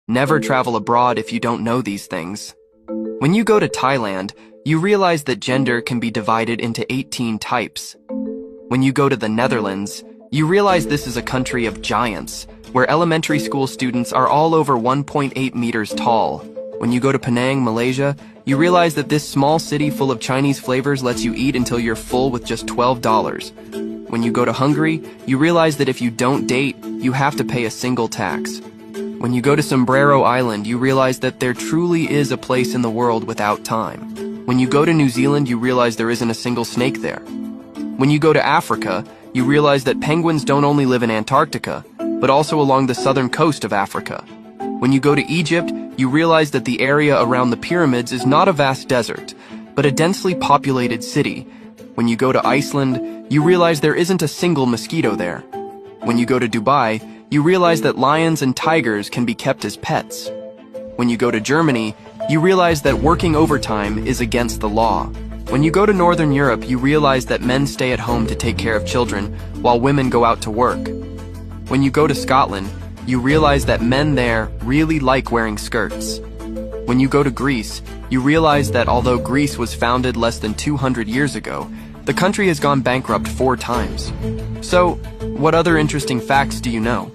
Never travel abroad if you don't know these things. When you go to Thailand, you realize that gender can be divided into 18 types. When you go to the Netherlands, you realize this is a country of giants, where elementary school students are all over 1.8 meters tall. When you go to Penang, Malaysia, you realize that this small city full of Chinese flavors lets you eat until you're full with just $12. When you go to Hungary, you realize that if you don't date, you have to pay a single tax. When you go to Sombrero Island, you realize that there truly is a place in the world without time. When you go to New Zealand, you realize there isn't a single snake there. When you go to Africa, you realize that penguins don't only live in Antarctica, but also along the southern coast of Africa. When you go to Egypt, you realize that the area around the pyramids is not a vast desert, but a densely populated city. When you go to Iceland, you realize there isn't a single mosquito there. When you go to Dubai, you realize that lions and tigers can be kept as pets. When you go to Germany, you realize that working overtime is against the law. When you go to Northern Europe, you realize that men stay at home to take care of children, while women go out to work. When you go to Scotland, you realize that men there really like wearing skirts. When you go to Greece, you realize that although Greece was founded less than 200 years ago, the country has gone bankrupt 4 times. So, what other interesting facts do you know?